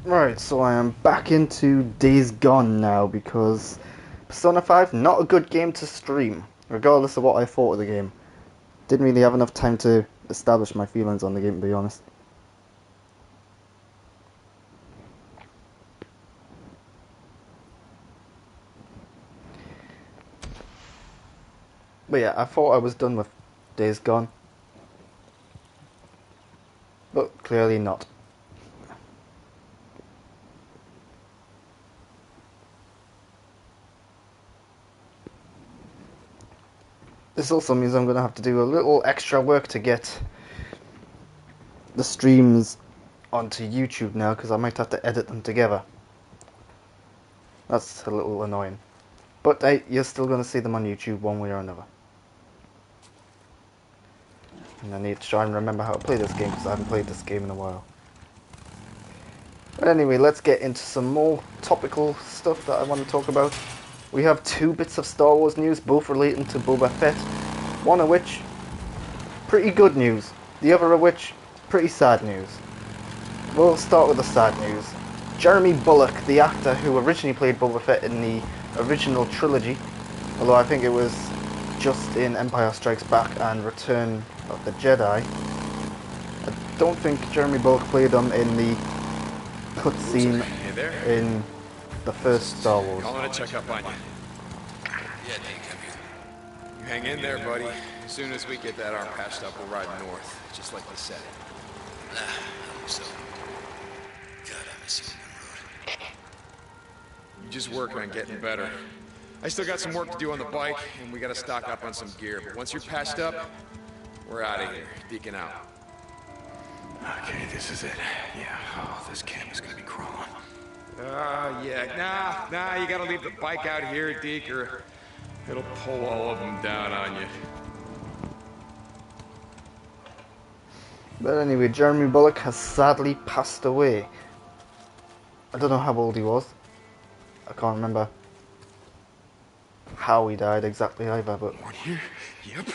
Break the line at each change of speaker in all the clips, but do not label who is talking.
Right, so I am back into Days Gone now because Persona 5, not a good game to stream, regardless of what I thought of the game. Didn't really have enough time to establish my feelings on the game, to be honest. But yeah, I thought I was done with Days Gone, but clearly not. This also means I'm going to have to do a little extra work to get the streams onto YouTube now, because I might have to edit them together. That's a little annoying. But hey, you're still going to see them on YouTube one way or another. And I need to try and remember how to play this game, because I haven't played this game in a while. But anyway, let's get into some more topical stuff that I want to talk about. We have two bits of Star Wars news, both relating to Boba Fett. One of which, pretty good news. The other of which, pretty sad news. We'll start with the sad news. Jeremy Bulloch, the actor who originally played Boba Fett in the original trilogy, although I think it was just in Empire Strikes Back and Return of the Jedi. I don't think Jeremy Bulloch played him in the cutscene in the first Star Wars.
Calling to check up on you. Yeah, Deke, come here. You hang in there, buddy. As soon as we get that arm patched up, we'll ride north, just like you said.
I hope so. God, I miss you on the road.
You just work on getting better. I still got some work to do on the bike, and we gotta stock up on some gear. But once you're patched up, we're out of here. Deacon out.
Okay, this is it. Yeah, oh, this camp is gonna be crawling.
Yeah. Nah, you gotta leave the bike out here, Deke, or it'll pull all of them down on you.
But anyway, Jeremy Bulloch has sadly passed away. I don't know how old he was. I can't remember how he died exactly either, but...
One here? Yep.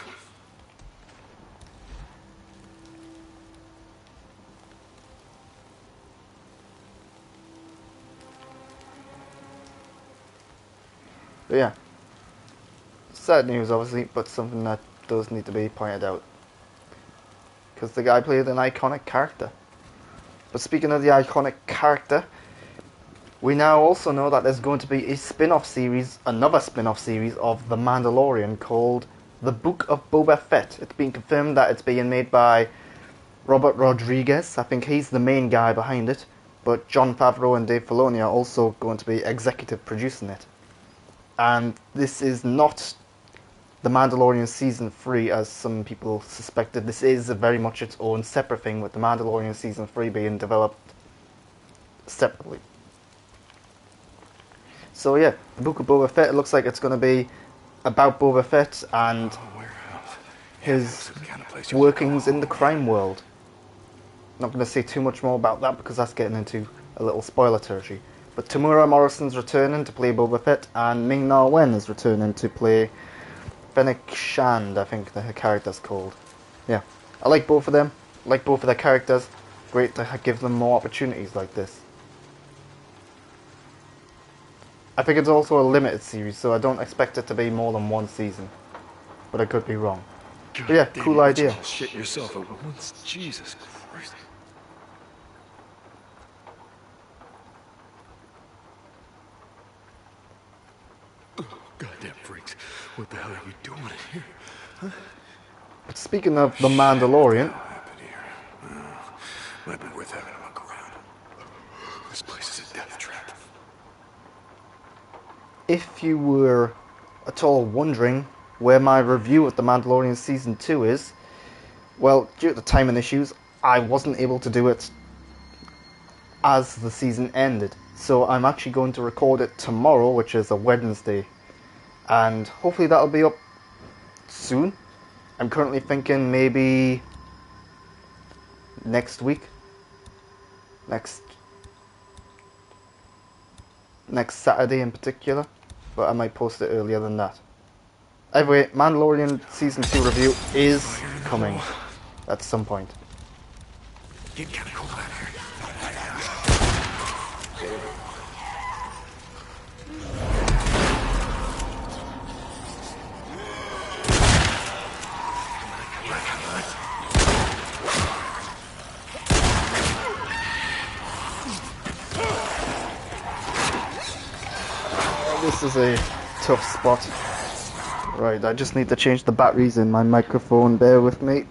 But yeah, sad news obviously, but something that does need to be pointed out. Because the guy played an iconic character. But speaking of the iconic character, we now also know that there's going to be a spin-off series, another spin-off series of The Mandalorian called The Book of Boba Fett. It's been confirmed that it's being made by Robert Rodriguez. I think he's the main guy behind it. But Jon Favreau and Dave Filoni are also going to be executive producing it. And this is not The Mandalorian Season 3 as some people suspected. This is very much its own separate thing, with The Mandalorian Season 3 being developed separately. So yeah, the Book of Boba Fett, it looks like it's going to be about Boba Fett and his workings in the crime world. Not going to say too much more about that because that's getting into a little spoiler territory. But Tamura Morrison's returning to play Boba Fett, and Ming-Na Wen is returning to play Fennec Shand, I think the character's called. Yeah, I like both of them, like both of their characters. Great to give them more opportunities like this. I think it's also a limited series, so I don't expect it to be more than one season. But I could be wrong. But yeah, cool idea.
Shit yourself at once. Jesus Christ. Goddamn freaks. What the hell are you doing in here? Huh?
But speaking of The Mandalorian,
What happened here? Might be worth having a look around. This place is a death trap.
if you were at all wondering where my review of The Mandalorian Season 2 is, well, due to timing issues, I wasn't able to do it as the season ended. So I'm actually going to record it tomorrow, which is a Wednesday. And hopefully that'll be up soon. I'm currently thinking maybe next week. Next Saturday in particular. But I might post it earlier than that. Anyway, Mandalorian Season 2 review is coming at some point.
Getting kind of cold out here.
favorite.
This is a tough spot. Right, I just need to change the batteries in my microphone. Bear with me.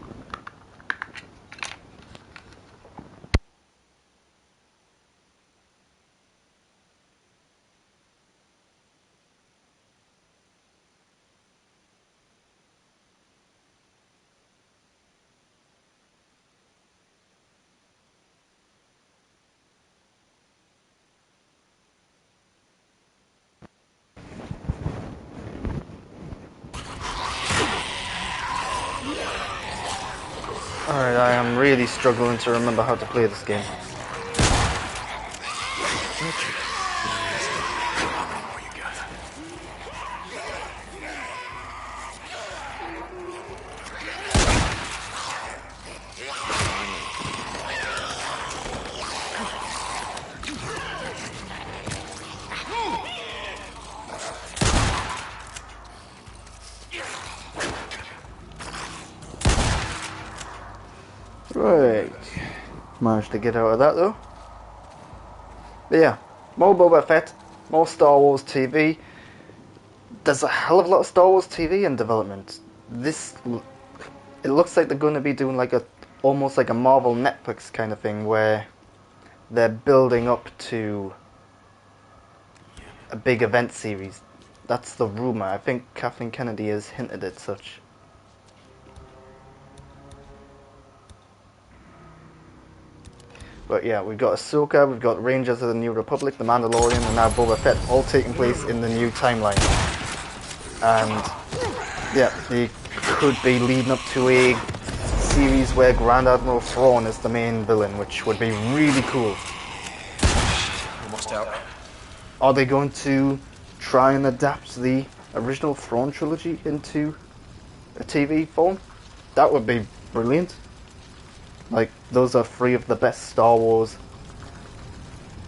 Alright, I am really struggling to remember how to play this game. Right, managed to get out of that though. But yeah, more Boba Fett, more Star Wars TV. There's a hell of a lot of Star Wars TV in development. It looks like they're going to be doing like almost like a Marvel Netflix kind of thing where they're building up to a big event series. That's the rumor. I think Kathleen Kennedy has hinted at such. But yeah, we've got Ahsoka, we've got Rangers of the New Republic, The Mandalorian, and now Boba Fett, all taking place in the new timeline. And yeah, they could be leading up to a series where Grand Admiral Thrawn is the main villain, which would be really cool.
Almost out.
Are they going to try and adapt the original Thrawn trilogy into a TV form? That would be brilliant. Like, those are three of the best Star Wars...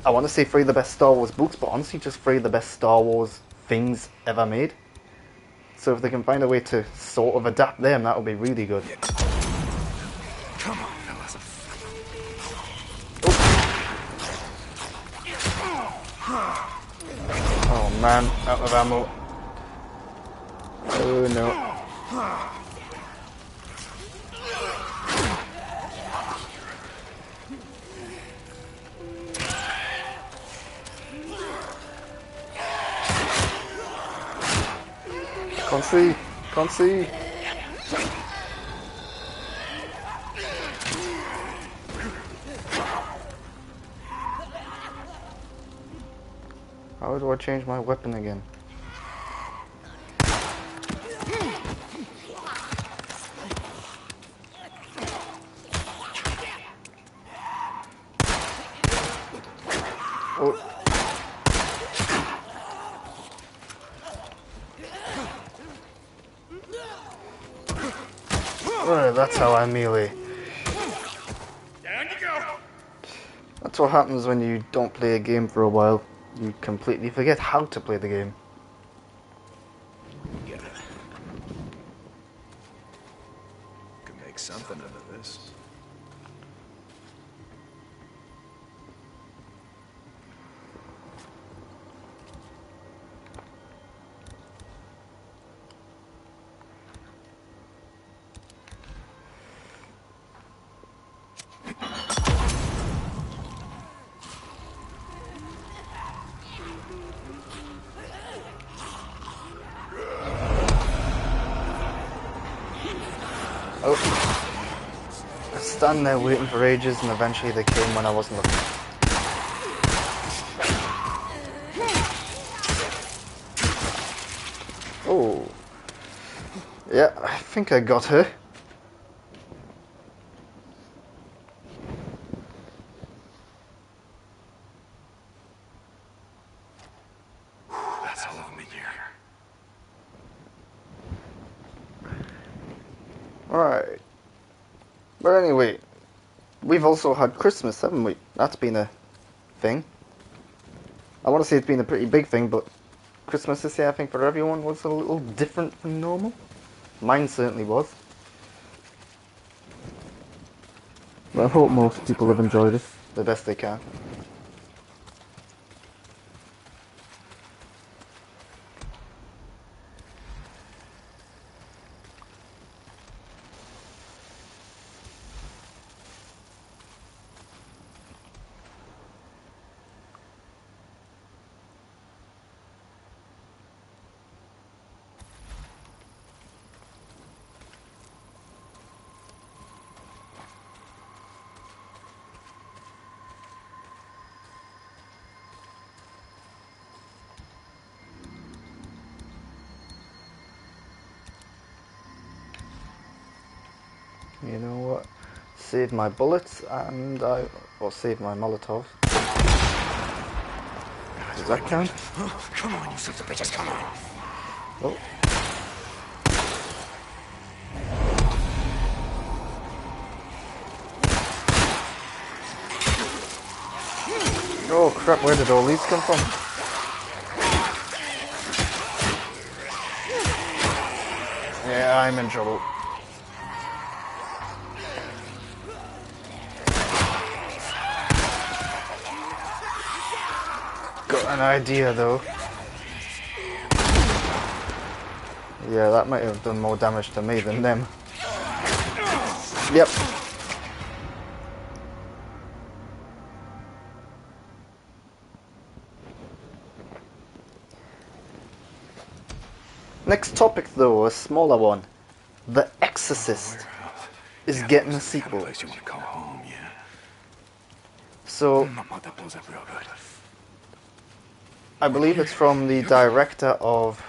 I want to say three of the best Star Wars books, but honestly just three of the best Star Wars things ever made. So if they can find a way to sort of adapt them, that would be really good.
Come on, fellas.
Oh man, out of ammo. Oh no. Can't see. Can't see. How do I change my weapon again? Oh. Right, that's how I melee.
Down you go.
That's what happens when you don't play a game for a while. You completely forget how to play the game.
Get it. Could make something out of this.
Oh. I was standing there waiting for ages and eventually they came when I wasn't looking. Oh. Yeah, I think I got her.
That's all of them in here.
Alright. But anyway, we've also had Christmas, haven't we? That's been a thing. I want to say it's been a pretty big thing, but Christmas this year, I think, for everyone was a little different from normal. Mine certainly was. But I hope most people have enjoyed it the best they can. You know what? Save my bullets and or save my Molotovs. Does that count?
Oh, come on, you sons of bitches, come on.
Oh. Oh crap, where did all these come from? Yeah, I'm in trouble. Got an idea though. Yeah, that might have done more damage to me than them. Yep. Next topic though, a smaller one. The Exorcist is getting a sequel.
Place you want to call home, yeah.
So,
That blows up real good.
I believe it's from the director of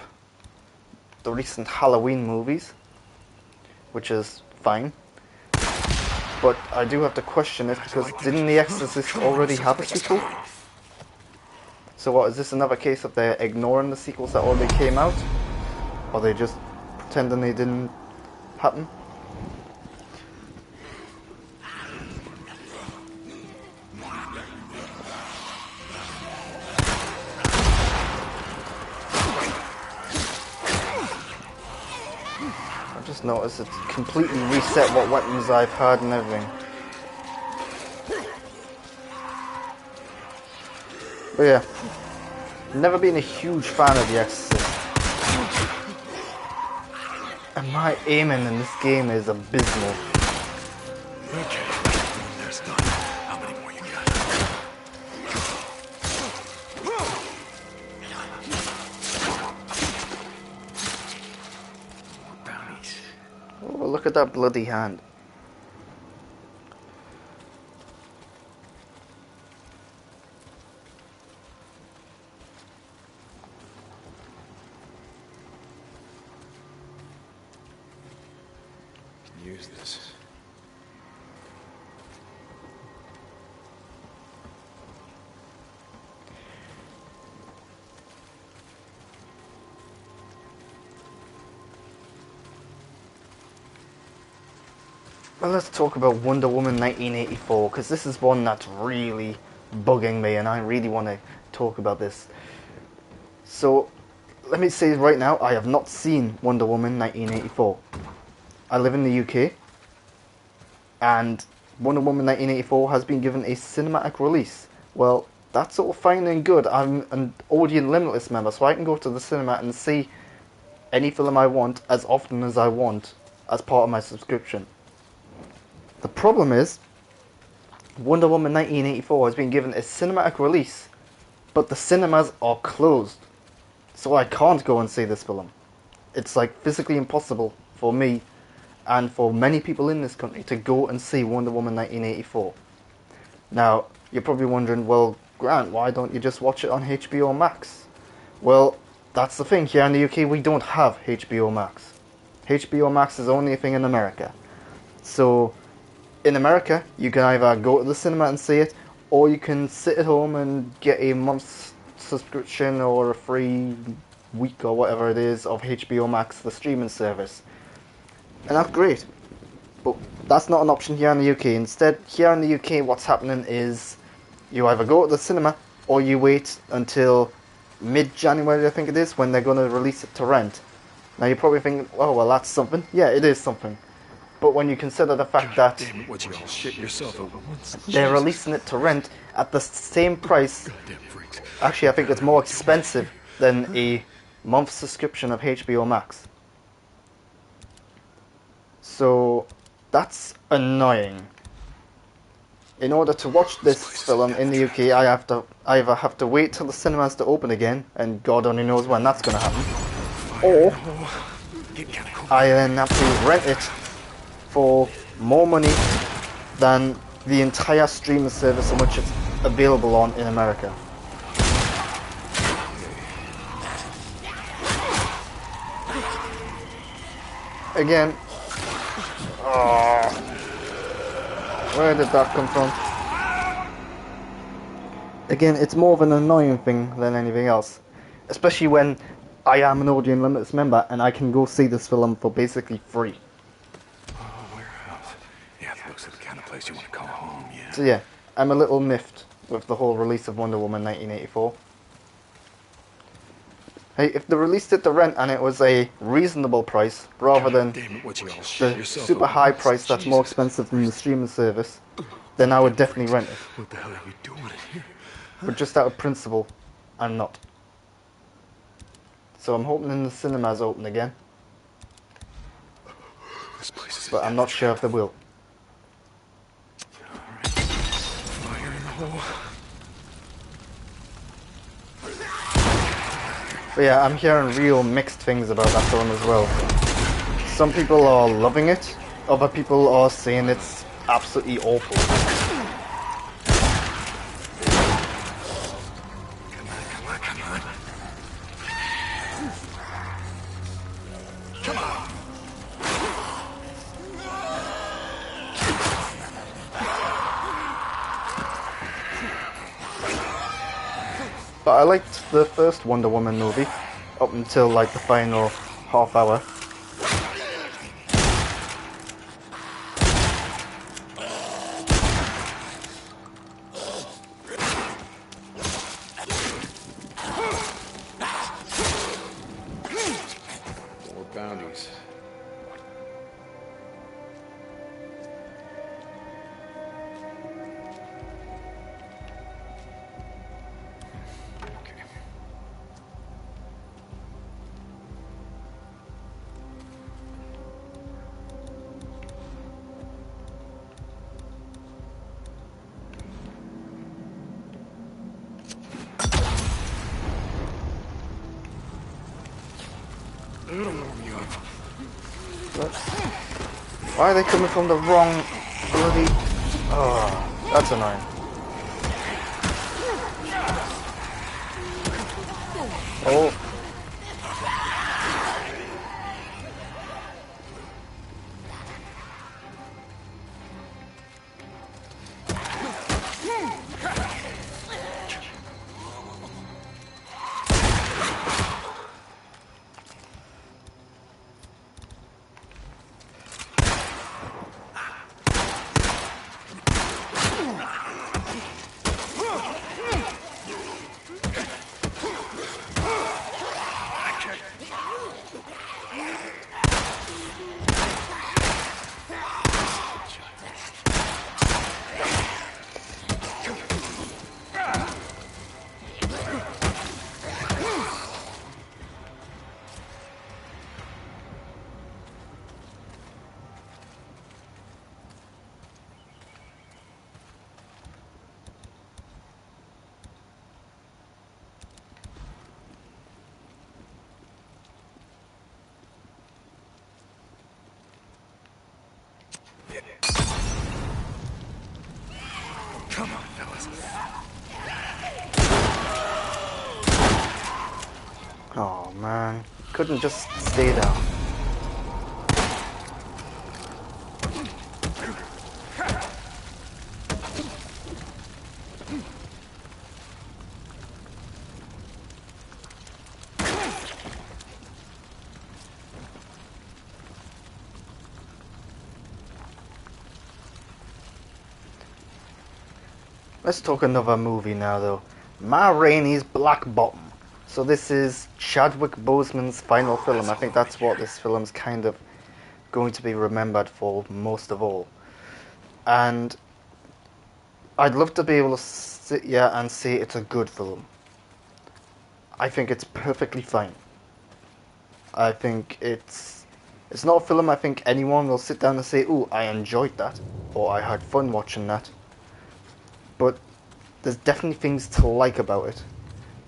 the recent Halloween movies, which is fine. But I do have to question it because didn't The Exorcist already have a sequel? So what, is this another case of they're ignoring the sequels that already came out? Or they just pretending they didn't happen? I just noticed it's completely reset what weapons I've had and everything. But yeah, never been a huge fan of The Exorcist. And my aiming in this game is abysmal.
Okay, there's none. How many more you got? More bounties.
Oh, look at that bloody hand.
Use this.
Well, let's talk about Wonder Woman 1984, because this is one that's really bugging me and I really want to talk about this. So, let me say right now, I have not seen Wonder Woman 1984. I live in the UK, and Wonder Woman 1984 has been given a cinematic release. Well, that's all fine and good. I'm an Odeon Limitless member, so I can go to the cinema and see any film I want as often as I want as part of my subscription. The problem is, Wonder Woman 1984 has been given a cinematic release, but the cinemas are closed. So I can't go and see this film. It's like physically impossible for me and for many people in this country to go and see Wonder Woman 1984. Now, you're probably wondering, well, Grant, why don't you just watch it on HBO Max? Well, that's the thing. Here in the UK, we don't have HBO Max. HBO Max is only a thing in America. So, in America, you can either go to the cinema and see it, or you can sit at home and get a month's subscription or a free week or whatever it is of HBO Max, the streaming service. And that's great. But that's not an option here in the UK. Instead, here in the UK, what's happening is you either go to the cinema or you wait until mid-January, I think it is, when they're going to release it to rent. Now you're probably thinking, oh well, that's something. Yeah, it is something. But when you consider the fact that
Damn it, would you all shit yourself at once?
they're
Jesus.
releasing it to rent at the same price,
Goddamn freaks.
actually I think it's more expensive than a month subscription of HBO Max. So that's annoying. In order to watch this film in the UK, I either have to wait till the cinemas to open again, and God only knows when that's going to happen, or I then have to rent it for more money than the entire streaming service in which it's available on in America. Again, where did that come from? Again, it's more of an annoying thing than anything else. Especially when I am an Odeon Limited member and I can go see this film for basically free.
Oh, warehouse. Yeah, it looks like the kind of place you want to call home, yeah.
So yeah, I'm a little miffed with the whole release of Wonder Woman 1984. Hey, if they released it to rent and it was a reasonable price, rather than
Damn it, would you all shit
the
yourself
super
at
high
once?
price that's more
Jesus.
expensive than the streaming service, then I would definitely rent it.
What the hell are you doing in here?
But just out of principle, I'm not. So I'm hoping the cinemas open again,
This place is a
but I'm not sure if they will.
fire in the hole.
But yeah, I'm hearing real mixed things about that film as well. Some people are loving it, other people are saying it's absolutely awful.
Come on, come on. Come on.
But I liked the first Wonder Woman movie, up until like the final half hour.
More bounties. Okay.
It'll warm you up.
Why are they coming from the wrong bloody... Oh, that's annoying. Oh.
Come on, fellas.
Oh man, couldn't just stay down. Let's talk another movie now though. Ma Rainey's Black Bottom. So this is Chadwick Boseman's final film. I think that's what this film's kind of going to be remembered for most of all. And I'd love to be able to sit here and say it's a good film. I think it's perfectly fine. I think it's not a film I think anyone will sit down and say, "Ooh, I enjoyed that," or "I had fun watching that." But there's definitely things to like about it.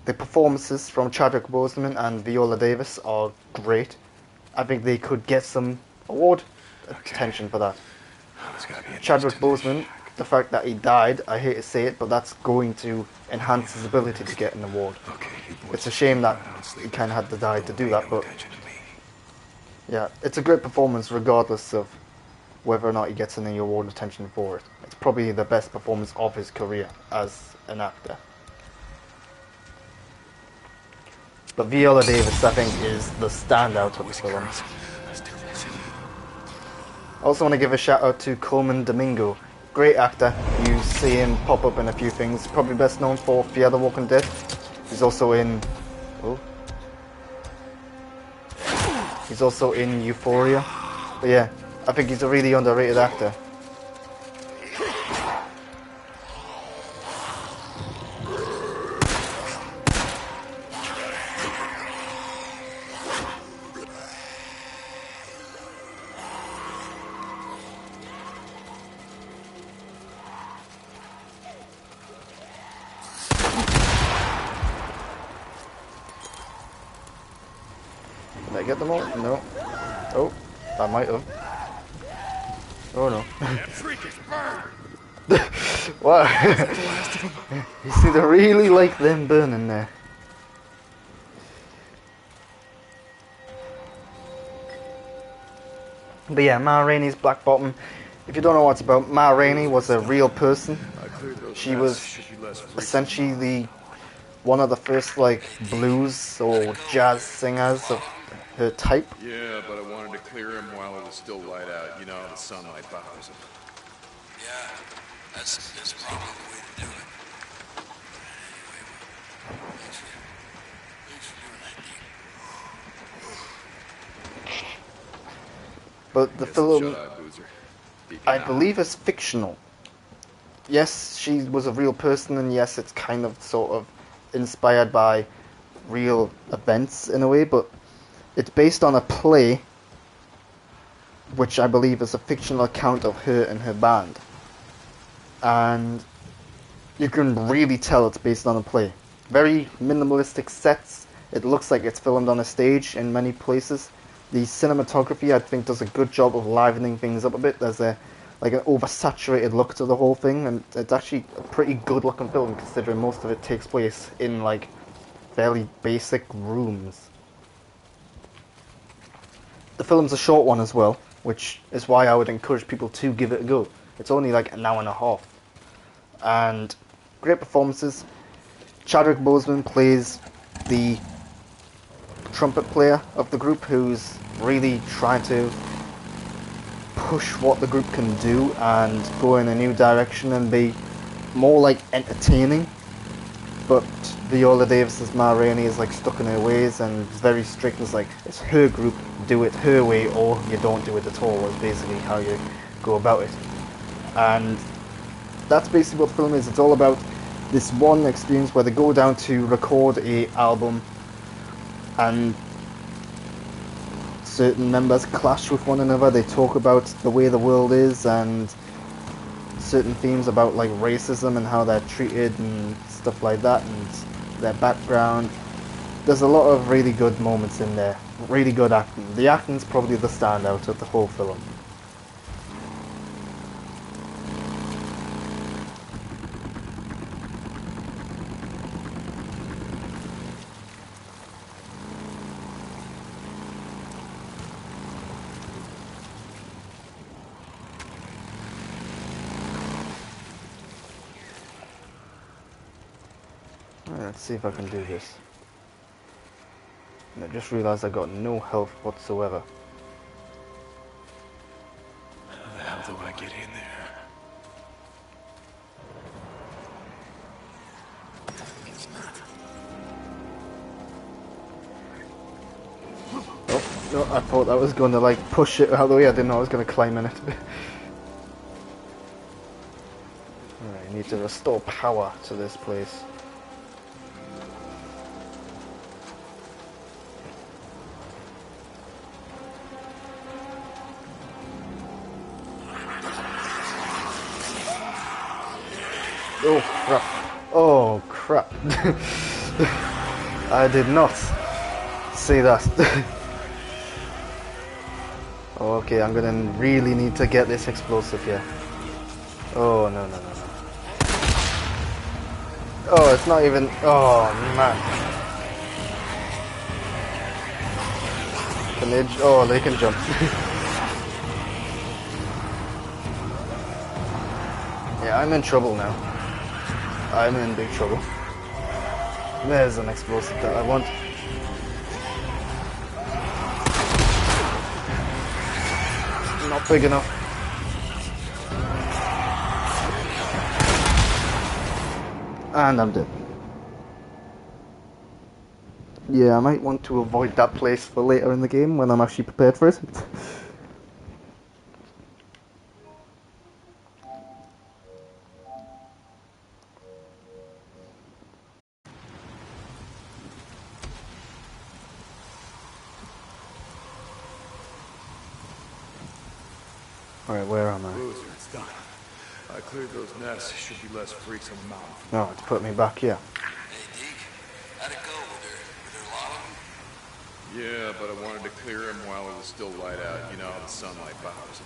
The performances from Chadwick Boseman and Viola Davis are great. I think they could get some award attention for that. Chadwick Boseman, the fact that he died, I hate to say it, but that's going to enhance his ability to get an award. It's a shame that he kind of had to die to do that, but yeah, it's a great performance regardless of whether or not he gets any award attention for it. It's probably the best performance of his career as an actor. But Viola Davis, I think, is the standout of the film. I also want to give a shout out to Coleman Domingo. Great actor. You see him pop up in a few things. Probably best known for Fear the Walking Dead. He's also in... Oh. He's also in Euphoria. But yeah, I think he's a really underrated actor. Did I get them all? No. Oh, I might have. Oh no.
That freak is burned.
Wow. You see, they really like them burning there. But yeah, Ma Rainey's Black Bottom. If you don't know what it's about, Ma Rainey was a real person. She was essentially one of the first like blues or jazz singers of her type.
Yeah, but I wanted to clear him while it was still light out. You know, the sunlight bothers him.
Yeah, that's probably the way to do it. Anyway, thanks for doing that, Dean.
But the film,
Shut up, Boozer.
I believe, is fictional. Yes, she was a real person, and yes, it's kind of sort of inspired by real events in a way, but it's based on a play, which I believe is a fictional account of her and her band. And you can really tell it's based on a play. Very minimalistic sets. It looks like it's filmed on a stage in many places. The cinematography, I think, does a good job of livening things up a bit. There's an oversaturated look to the whole thing, and it's actually a pretty good looking film considering most of it takes place in like fairly basic rooms. The film's a short one as well, which is why I would encourage people to give it a go. It's only like an hour and a half. And great performances. Chadwick Boseman plays the trumpet player of the group who's really trying to push what the group can do and go in a new direction and be more like entertaining. But Viola Davis's Ma Rainey is like stuck in her ways and is very strict. It's like, it's her group, do it her way or you don't do it at all, is basically how you go about it. And that's basically what the film is. It's all about this one experience where they go down to record a album and certain members clash with one another. They talk about the way the world is and certain themes about like racism and how they're treated and stuff like that and their background. There's a lot of really good moments in there. Really good acting. The acting's probably the standout of the whole film. Let's see if I can do this. And I just realised I got no health whatsoever.
How the hell do I get in there?
No, I thought I was going to like push it out of the way. I didn't know I was going to climb in it. Alright, I need to restore power to this place. Oh crap. Oh crap. I did not see that. Okay, I'm gonna really need to get this explosive here. Oh no no no no. Oh, it's not even. Oh man. Can they? Oh, they can jump. Yeah, I'm in trouble now. I'm in big trouble. There's an explosive that I want. Not big enough. And I'm dead. Yeah, I might want to avoid that place for later in the game when I'm actually prepared for it. Alright, where am I?
Boozer, it's done. I cleared those nests. Should be less freaks on the mountain.
No, it's put me back here.
Hey, Deke, how'd it go? Were there a lot of them?
Yeah, but I wanted to clear him while it was still light out. You know how the sunlight powers him.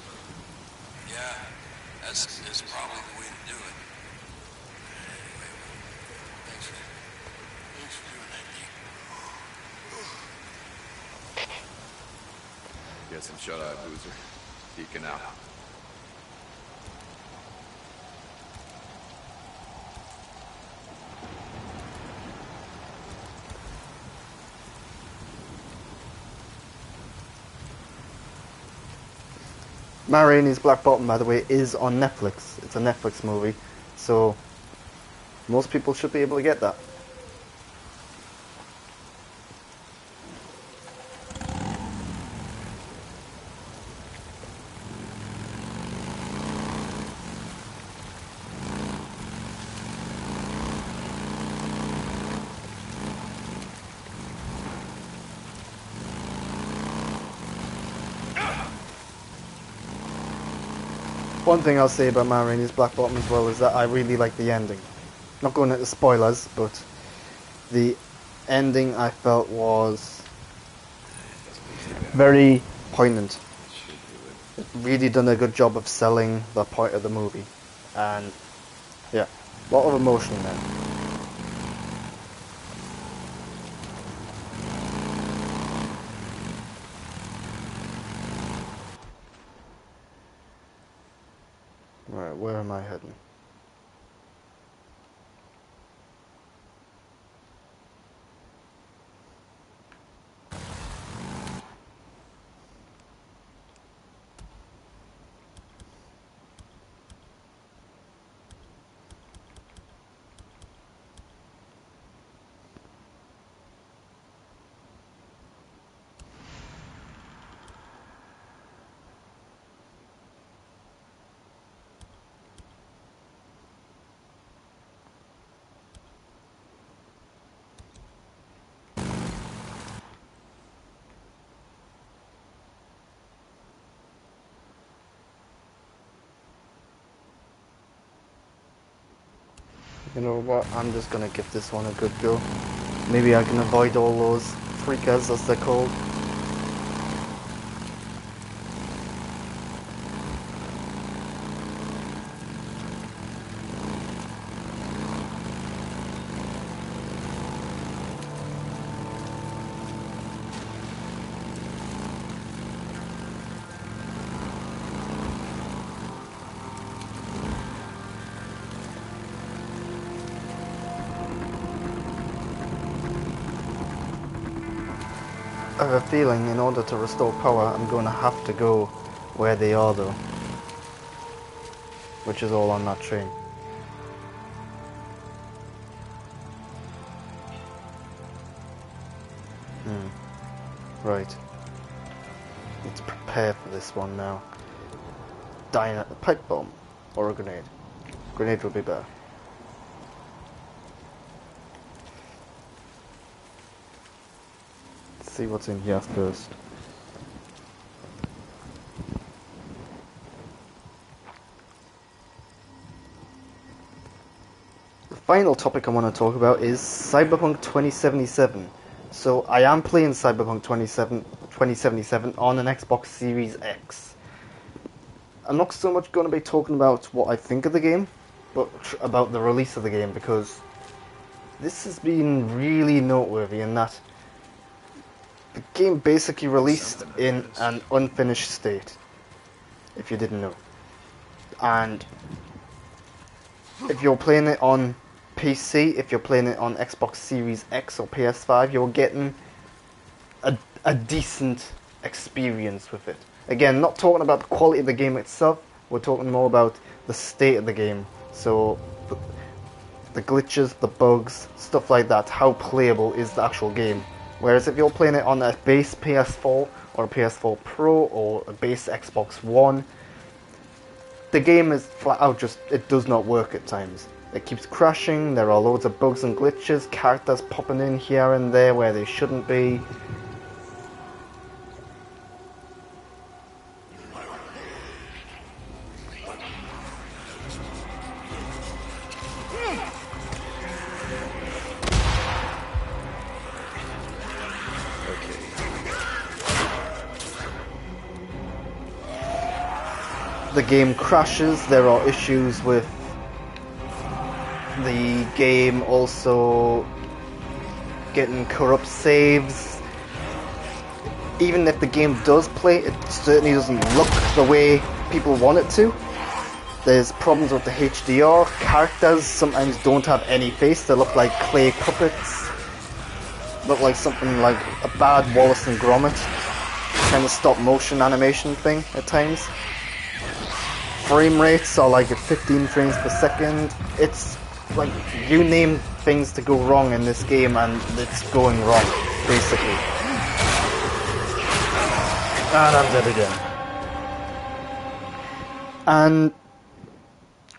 Yeah, that's probably the way to do it. Anyway, thanks for doing that, Deke.
Get some shut-eye, Boozer. Deacon out.
Ma Rainey's Black Bottom, by the way, is on Netflix. It's a Netflix movie, so most people should be able to get that. One thing I'll say about Ma Rainey's Black Bottom as well is that I really like the ending. Not going into spoilers, but the ending I felt was very poignant. It really done a good job of selling the point of the movie. And yeah, a lot of emotion there. Right, where am I heading? You know what, I'm just gonna give this one a good go. Maybe I can avoid all those freakers as they're called. I have a feeling in order to restore power I'm going to have to go where they are though. Which is all on that train. Right. Need to prepare for this one now. Pipe bomb or a grenade. Grenade would be better. Let's see what's in here first. The final topic I want to talk about is Cyberpunk 2077. So I am playing Cyberpunk 2077 on an Xbox Series X. I'm not so much going to be talking about what I think of the game, but about the release of the game, because this has been really noteworthy in that the game basically released in an unfinished state, if you didn't know. And if you're playing it on PC, if you're playing it on Xbox Series X or PS5, you're getting a decent experience with it. Again, not talking about the quality of the game itself, we're talking more about the state of the game. So, the glitches, the bugs, stuff like that, how playable is the actual game. Whereas if you're playing it on a base PS4 or a PS4 Pro or a base Xbox One, the game is flat out just, it does not work at times. It keeps crashing, there are loads of bugs and glitches, characters popping in here and there where they shouldn't be. The game crashes, there are issues with the game also getting corrupt saves. Even if the game does play, it certainly doesn't look the way people want it to. There's problems with the HDR, characters sometimes don't have any face, they look like clay puppets. Look like something like a bad Wallace and Gromit kind of stop motion animation thing at times. Frame rates are like at 15 frames per second. It's like you name things to go wrong in this game and it's going wrong, basically. And I'm dead again. And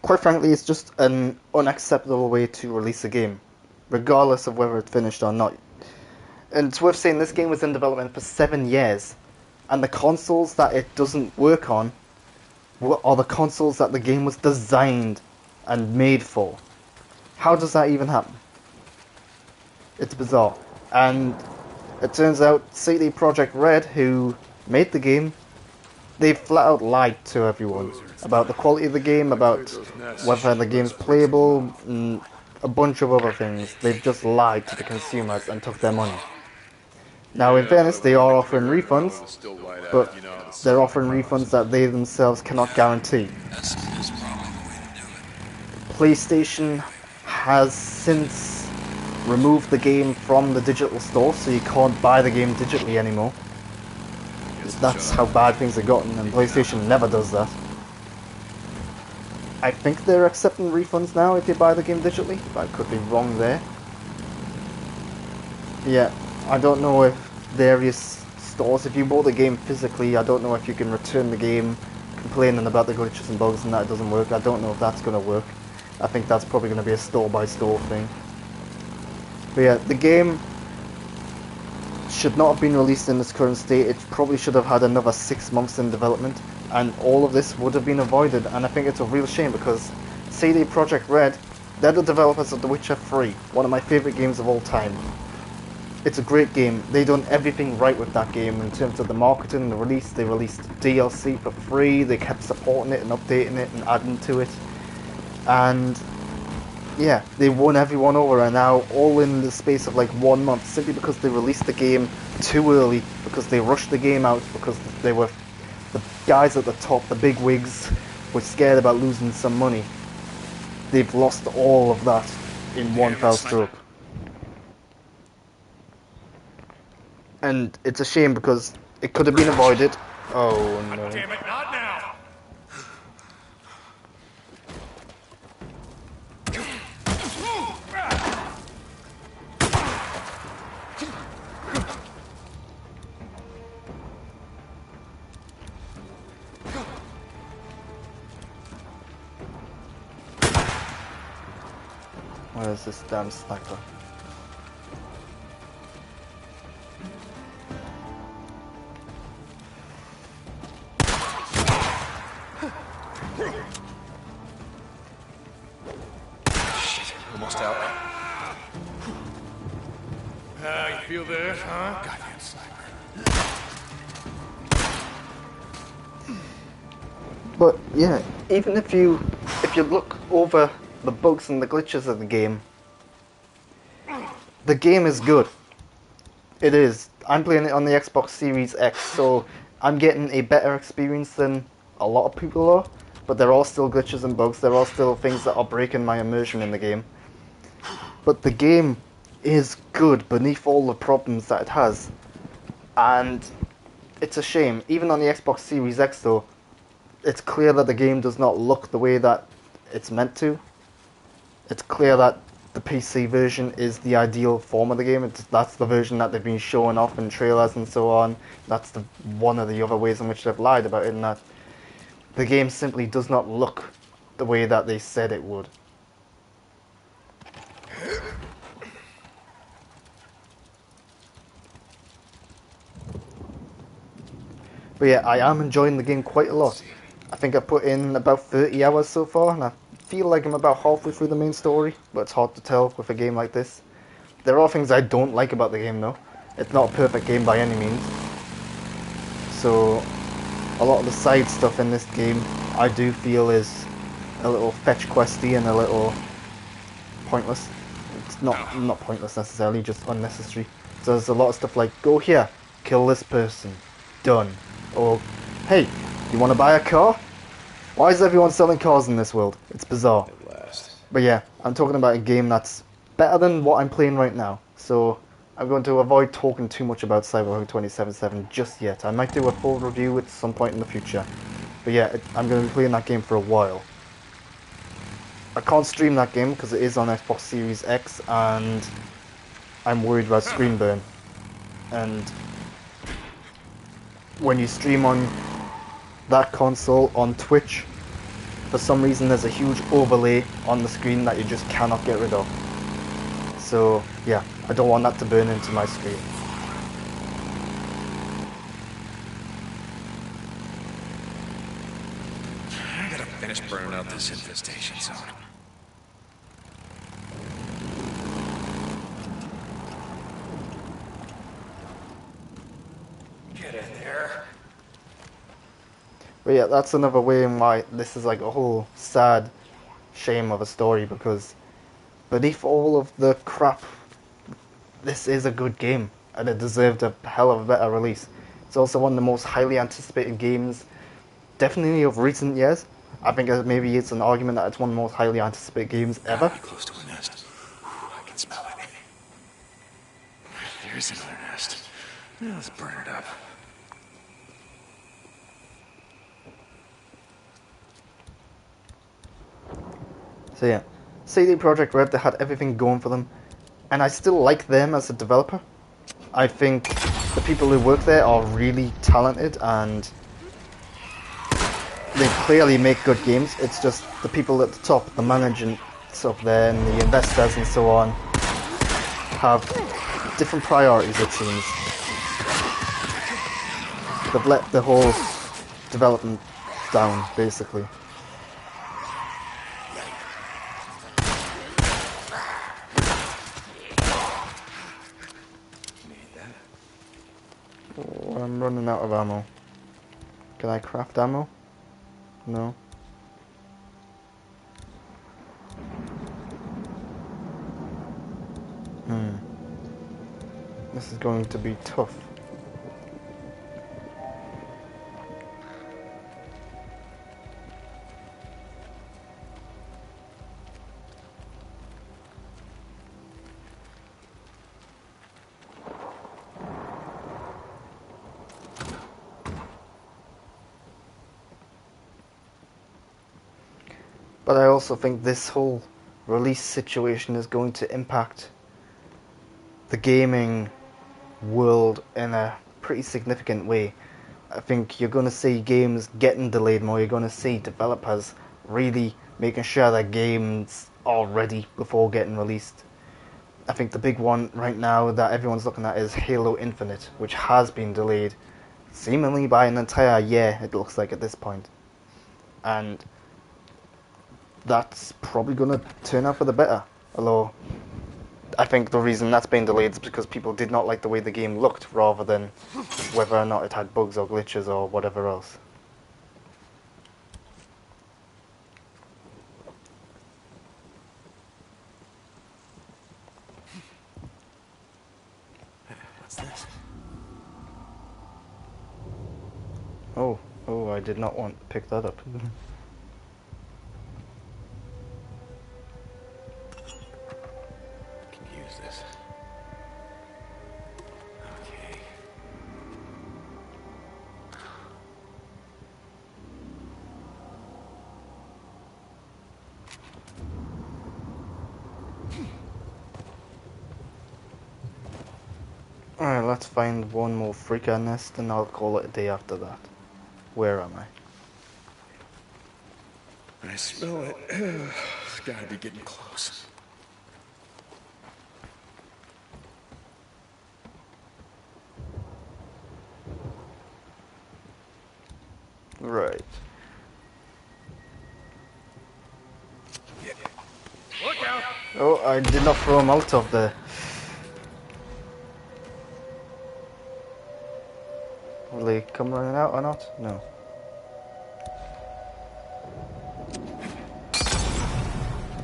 quite frankly, it's just an unacceptable way to release a game, regardless of whether it's finished or not. And it's worth saying this game was in development for 7 years, and the consoles that it doesn't work on are the consoles that the game was designed and made for. How does that even happen? It's bizarre. And it turns out CD Projekt Red, who made the game, they flat out lied to everyone about the quality of the game, about whether the game's playable, and a bunch of other things. They've just lied to the consumers and took their money. Now, in fairness, they are offering refunds, but they're offering refunds that they themselves cannot guarantee.
That's probably the way to do it.
PlayStation has since removed the game from the digital store, so you can't buy the game digitally anymore. That's how bad things have gotten, and PlayStation never does that. I think they're accepting refunds now if you buy the game digitally, but I could be wrong there. Yeah, I don't know if various stores, if you bought the game physically, I don't know if you can return the game complaining about the glitches and bugs and that it doesn't work. I don't know if that's going to work. I think that's probably going to be a store-by-store thing. But yeah, the game should not have been released in its current state. It probably should have had another 6 months in development, and all of this would have been avoided. And I think it's a real shame because CD Projekt Red, they're the developers of The Witcher 3, one of my favourite games of all time. It's a great game. They've done everything right with that game in terms of the marketing and the release. They released DLC for free, they kept supporting it and updating it and adding to it. And yeah, they won everyone over, and now all in the space of like 1 month, simply because they released the game too early, because they rushed the game out, because they were, the guys at the top, the big wigs, were scared about losing some money. They've lost all of that in one fell swoop. And it's a shame because it could have been avoided. Oh no.
Damn it, not now!
Where's this damn sniper?
Shit, almost out.
You feel that, huh? Goddamn sniper.
But yeah, even if you look over the bugs and the glitches of the game is good. It is. I'm playing it on the Xbox Series X, so I'm getting a better experience than a lot of people are. But there are still glitches and bugs. There are still things that are breaking my immersion in the game. But the game is good beneath all the problems that it has. And it's a shame. Even on the Xbox Series X, though, it's clear that the game does not look the way that it's meant to. It's clear that the PC version is the ideal form of the game. That's the version that they've been showing off in trailers and so on. That's one of the other ways in which they've lied about it, in that the game simply does not look the way that they said it would. But yeah, I am enjoying the game quite a lot. I think I've put in about 30 hours so far, and I feel like I'm about halfway through the main story, but it's hard to tell with a game like this. There are things I don't like about the game though. It's not a perfect game by any means. So, a lot of the side stuff in this game I do feel is a little fetch questy and a little pointless. It's not pointless necessarily, just unnecessary. So there's a lot of stuff like, go here, kill this person, done. Or, hey, you want to buy a car? Why is everyone selling cars in this world? It's bizarre.
At last.
But yeah, I'm talking about a game that's better than what I'm playing right now. So I'm going to avoid talking too much about Cyberpunk 2077 just yet. I might do a full review at some point in the future. But yeah, I'm going to be playing that game for a while. I can't stream that game because it is on Xbox Series X and I'm worried about screen burn. And when you stream on that console on Twitch, for some reason there's a huge overlay on the screen that you just cannot get rid of. So yeah, I don't want that to burn into my screen.
I gotta finish burning out this infestation zone. Get in there.
But yeah, that's another way in why this is like a whole sad shame of a story, because beneath all of the crap, this is a good game and it deserved a hell of a better release. It's also one of the most highly anticipated games, definitely of recent years. I think maybe it's an argument that it's one of the most highly anticipated games ever.
Close to a nest. I can smell it. There's another nest. Yeah, let's burn it up.
So yeah, CD Projekt Red, they had everything going for them, and I still like them as a developer. I think the people who work there are really talented and they clearly make good games. It's just the people at the top, the management up there and the investors and so on, have different priorities, it seems. They've let the whole development down, basically. Oh, I'm running out of ammo. Can I craft ammo? No. This is going to be tough. But I also think this whole release situation is going to impact the gaming world in a pretty significant way. I think you're going to see games getting delayed more. You're going to see developers really making sure that games already before getting released. I think the big one right now that everyone's looking at is Halo Infinite, which has been delayed seemingly by an entire year, it looks like, at this point. And that's probably going to turn out for the better. Although, I think the reason that's been delayed is because people did not like the way the game looked, rather than whether or not it had bugs or glitches or whatever else.
What's this?
Oh, I did not want to pick that up.
Can use this. Okay.
Alright, let's find one more freaker nest and I'll call it a day after that. Where am I?
I smell it. It's gotta be getting close.
Right.
Look out!
Oh, I did not throw him out of the... Will they come running out or not? No.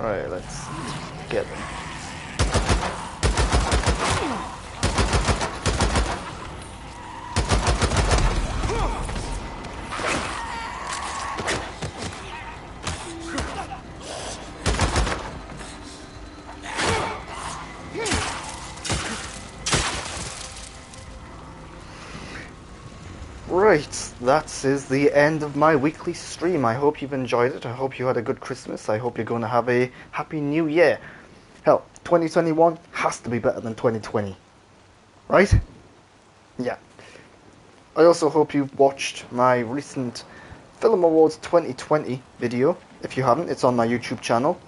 Alright, let's get them. Right, that is the end of my weekly stream. I hope you've enjoyed it. I hope you had a good Christmas. I hope you're going to have a happy new year. Hell, 2021 has to be better than 2020. Right? Yeah. I also hope you've watched my recent Film Awards 2020 video. If you haven't, it's on my YouTube channel.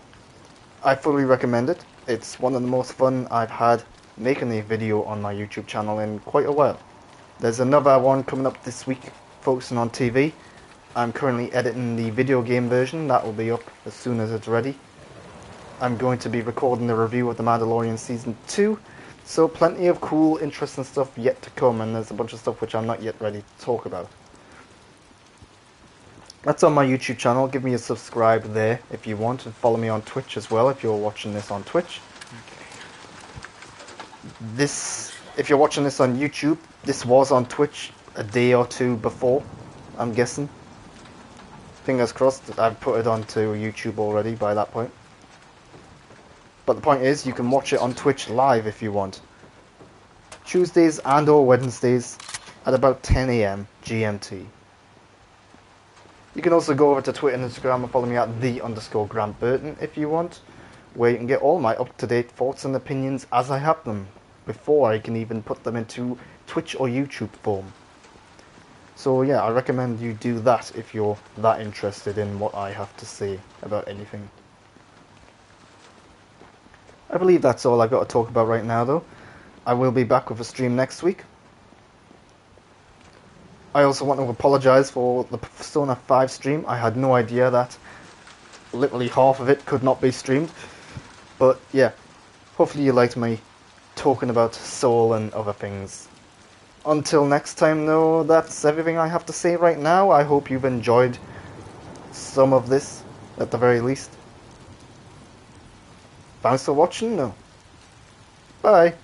I fully recommend it. It's one of the most fun I've had making a video on my YouTube channel in quite a while. There's another one coming up this week focusing on TV. I'm currently editing the video game version. That will be up as soon as it's ready. I'm going to be recording the review of The Mandalorian Season 2. So plenty of cool, interesting stuff yet to come, and there's a bunch of stuff which I'm not yet ready to talk about. That's on my YouTube channel. Give me a subscribe there if you want, and follow me on Twitch as well if you're watching this on Twitch. If you're watching this on YouTube, this was on Twitch a day or two before, I'm guessing. Fingers crossed, I've put it onto YouTube already by that point. But the point is, you can watch it on Twitch live if you want. Tuesdays and or Wednesdays at about 10 AM GMT. You can also go over to Twitter and Instagram and follow me at _Grant Burton if you want, where you can get all my up-to-date thoughts and opinions as I have them, before I can even put them into Twitch or YouTube form. So yeah, I recommend you do that if you're that interested in what I have to say about anything. I believe that's all I've got to talk about right now though. I will be back with a stream next week. I also want to apologise for the Persona 5 stream. I had no idea that literally half of it could not be streamed. But yeah, hopefully you liked me talking about Soul and other things. Until next time though, that's everything I have to say right now. I hope you've enjoyed some of this, at the very least. Thanks for watching. No. Bye.